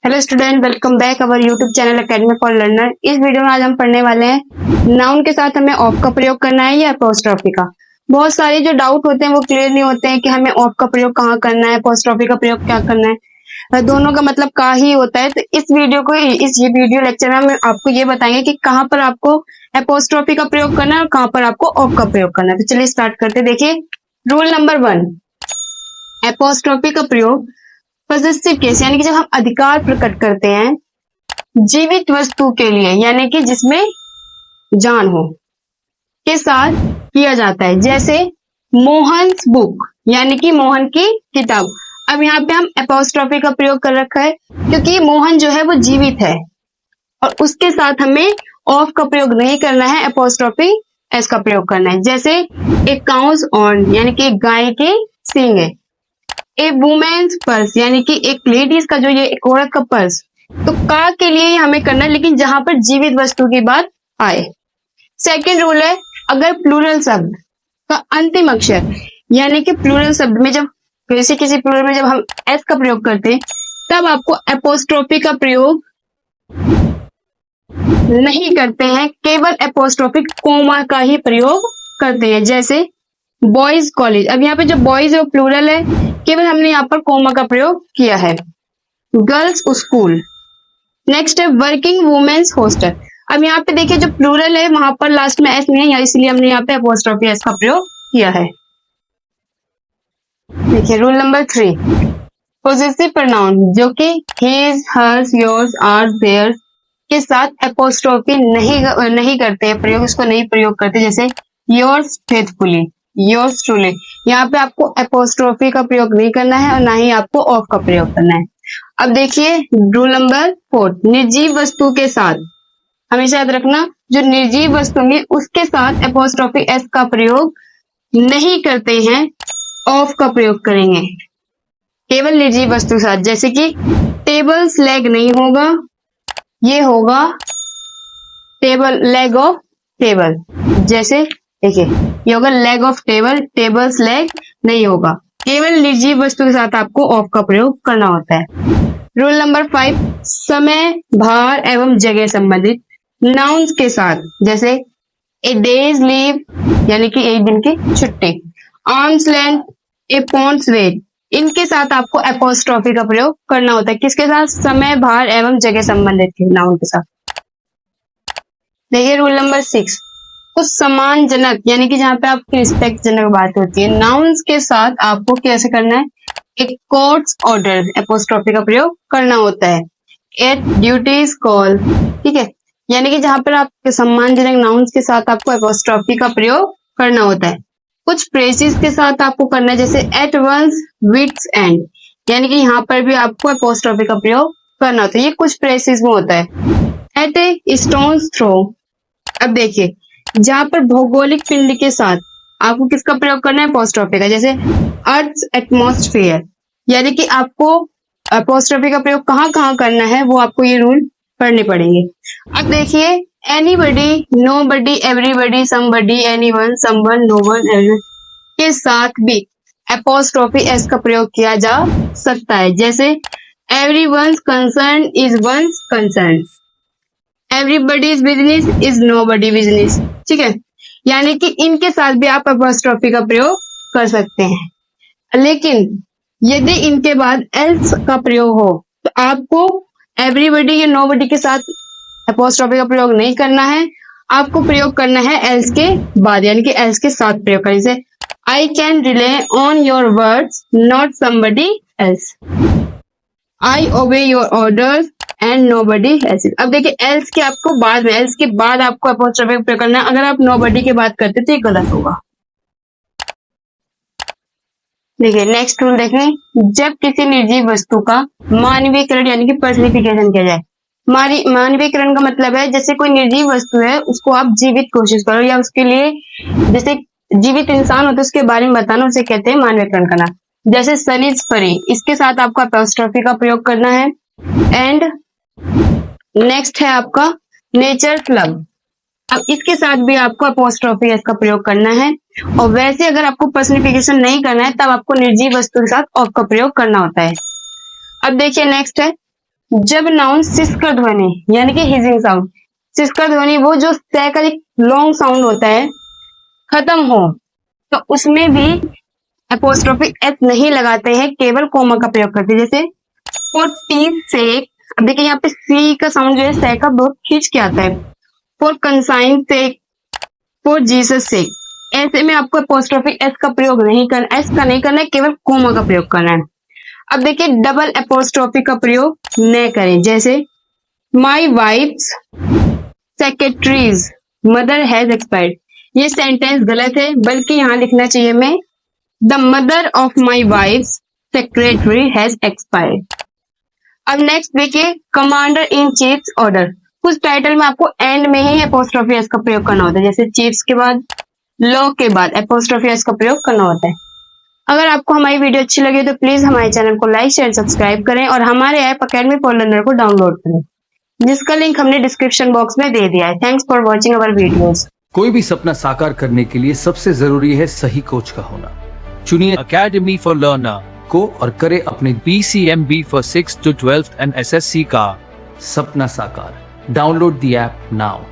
Hello student, welcome back our YouTube channel academy for learner. इस video में आज हम पढ़ने वाले हैं नाउन के साथ हमें ऑफ का प्रयोग करना है या अपोस्ट्रोफी का। बहुत सारे जो डाउट होते हैं वो क्लियर नहीं होते हैं कि हमें ऑफ का प्रयोग कहाँ करना है, अपोस्ट्रोफी का प्रयोग क्या करना है। दोनों का मतलब का ही होता है। तो इस वीडियो लेक्चर में हम आपको ये बताएंगे कि कहाँ पर आपको अपोस्ट्रोफी का प्रयोग करना है और कहाँ पर आपको ऑफ का प्रयोग करना है। तो चलिए स्टार्ट करते। देखिए रूल नंबर 1, अपोस्ट्रोफी का प्रयोग पॉजेसिव केस यानी कि जब हम अधिकार प्रकट करते हैं जीवित वस्तु के लिए यानी कि जिसमें जान हो के साथ किया जाता है। जैसे मोहन्स बुक यानी कि मोहन की किताब। अब यहाँ पे हम अपोस्ट्रोफी का प्रयोग कर रखा है क्योंकि मोहन जो है वो जीवित है और उसके साथ हमें ऑफ का प्रयोग नहीं करना है, अपोस्ट्रोफी एस का प्रयोग करना है। जैसे एक काउस ऑन यानी कि एक गाय के सींग है। ए वुमेन्स पर्स यानी कि एक लेडीज का जो ये एक औरत का पर्स। तो का के लिए हमें करना है लेकिन जहां पर जीवित वस्तु की बात आए। सेकंड रूल है, अगर प्लूरल शब्द का अंतिम अक्षर यानी कि प्लूरल शब्द में जब किसी प्लूरल में जब हम एस का प्रयोग करते हैं तब आपको अपोस्ट्रोफी का प्रयोग नहीं करते हैं, केवल अपोस्ट्रोफी कोमा का ही प्रयोग करते हैं। जैसे बॉयज कॉलेज। अब यहाँ पे जो बॉयज है वो प्लूरल है, केवल हमने यहाँ पर कोमा का प्रयोग किया है। Girls school. नेक्स्ट है वर्किंग वुमेन्स हॉस्टल। अब यहाँ पे देखिए जो प्लूरल है वहां पर लास्ट में एस नहीं है, इसलिए हमने यहाँ पे अपोस्ट्रोफी एस का प्रयोग किया है। देखिए रूल नंबर 3, पॉजेसिव प्रोनाउन जो कि his, hers, yours, ours, theirs के साथ अपोस्ट्रोफी नहीं करते हैं प्रयोग, इसको नहीं प्रयोग करते। जैसे योर्स फेथफुली, योर्स ट्रूली। यहाँ पे आपको अपोस्ट्रोफी का प्रयोग नहीं करना है और ना ही आपको ऑफ का प्रयोग करना है। अब देखिए रूल नंबर 4, निर्जीव वस्तु के साथ हमेशा याद रखना जो निर्जीव वस्तु में उसके साथ अपोस्ट्रोफी एस का प्रयोग नहीं करते हैं, ऑफ का प्रयोग करेंगे केवल निर्जीव वस्तु के साथ। जैसे कि टेबल्स लेग नहीं होगा, ये होगा टेबल लेग ऑफ टेबल। जैसे देखिए ये होगा leg of table, tables leg नहीं होगा। केवल निर्जीव वस्तु के साथ आपको ऑफ का प्रयोग करना होता है। रूल नंबर 5, समय, भार एवं जगह संबंधित नाउन्स के साथ। जैसे ए डेज लीव यानी कि एक दिन की छुट्टी, आर्म्स लेंथ, ए पॉन्ड्स वेट, इनके साथ आपको अपोस्ट्रोफी का प्रयोग करना होता है। किसके साथ? समय, भार एवं जगह संबंधित नाउन के साथ। देखिए रूल नंबर 6, कुछ सम्मानजनक यानी कि जहां पे आपकी रिस्पेक्ट जनक बात होती है नाउन्स के साथ आपको कैसे करना है, एक कोर्ट्स ऑर्डर अपोस्ट्रोफी का प्रयोग करना होता है। एट ड्यूटीज कॉल, ठीक है, यानी कि जहां पर आपके सम्मानजनक नाउन्स के साथ आपको अपोस्ट्रोफी का प्रयोग करना होता है। कुछ प्रेसिस के साथ आपको करना है, जैसे एट वंस विट्स एंड, यानी कि यहाँ पर भी आपको अपोस्ट्रोफी का प्रयोग करना होता है। ये कुछ प्रेसिस में होता है। एट ए स्टोन्स थ्रो। अब देखिए जहां पर भौगोलिक पिंड के साथ आपको किसका प्रयोग करना है, अपोस्ट्रोफी का। जैसे अर्थ एटमॉस्फेयर, यानी कि आपको अपोस्ट्रोफी का प्रयोग कहाँ कहाँ करना है वो आपको ये रूल पढ़ने पड़ेंगे। अब देखिए anybody, nobody, everybody, somebody, anyone, someone, known, everyone के साथ भी अपोस्ट्रोफी एस का प्रयोग किया जा सकता है। जैसे everyone's concern is one's concern, everybody's business is nobody business, ठीक है, यानी कि इनके साथ भी आप अपोस्ट्रोफी का प्रयोग कर सकते हैं। लेकिन यदि इनके बाद एल्स का प्रयोग हो तो आपको एवरीबडी या नोबडी के साथ अपोस्ट्रोफी का प्रयोग नहीं करना है, आपको प्रयोग करना है एल्स के बाद यानी कि एल्स के साथ प्रयोग करें। जैसे I can relay on your words not somebody else, आई ओबे your orders and nobody else. अब देखिए एल्स के आपको बाद में, एल्स के बाद आपको अपोस्ट्रोफी का प्रयोग करना है। अगर आप नोबडी के बात करते तो ये गलत होगा। देखिए नेक्स्ट रूल देखें, जब किसी निर्जीव वस्तु का मानवीकरण यानी कि पर्सनिफिकेशन किया जाए। मानवीकरण का मतलब है जैसे कोई निर्जीव वस्तु है उसको आप जीवित कोशिश करो या उसके लिए जैसे जीवित इंसान होता है उसके बारे में बताना, उसे कहते हैं मानवीकरण करना। जैसे सन इज फरी, इसके साथ आपको अपोस्ट्रोफी का प्रयोग करना है। एंड नेक्स्ट है आपका नेचर क्लब, अब इसके साथ भी आपको अपोस्ट्रोफी एस का प्रयोग करना है। और वैसे अगर आपको पर्सनिफिकेशन नहीं करना है तब आपको निर्जीव वस्तु के साथ ऑफ का प्रयोग करना होता है। अब देखिए नेक्स्ट है जब नाउन सिस्कर ध्वनि यानी कि हिजिंग साउंड, सिस्कर ध्वनि वो जो तय का एक लॉन्ग साउंड होता है, खत्म हो तो उसमें भी एपोस्ट्रोफी एस नहीं लगाते हैं, केवल कोमा का प्रयोग करते हैं। जैसे फॉर पीस सेक, अब देखिए यहाँ पे सी का साउंड जो है से का बहुत खींच के आता है। For conscience sake, for Jesus sake, ऐसे में आपको एपोस्ट्रोफी एस का प्रयोग नहीं करना, एस का नहीं करना है, केवल कोमा का प्रयोग करना है। अब देखिए डबल एपोस्ट्रोफी का प्रयोग न करें, जैसे my wife's secretary's mother has expired, ये सेंटेंस गलत है, बल्कि यहाँ लिखना चाहिए मैं the mother of my wife's secretary has expired. अब नेक्स्ट देखिए कमांडर इन चीफ्स ऑर्डर, कुछ टाइटल में आपको एंड में ही एपोस्ट्रोफी एस का प्रयोग करना होता है, जैसे चीफ्स के बाद, लॉ के बाद एपोस्ट्रोफी एस का प्रयोग करना होता है। अगर आपको हमारी वीडियो अच्छी लगी तो प्लीज हमारे चैनल को लाइक शेयर सब्सक्राइब करें और हमारे ऐप अकेडमी फॉर लर्नर को डाउनलोड करें, जिसका लिंक हमने डिस्क्रिप्शन बॉक्स में दे दिया है। Thanks for watching our videos. कोई भी सपना साकार करने के लिए सबसे जरूरी है सही कोच का होना। चुनिए अकेडमी फॉर लर्नर को और करे अपने BCMB for 6th to 12th and SSC का सपना साकार। Download the app now.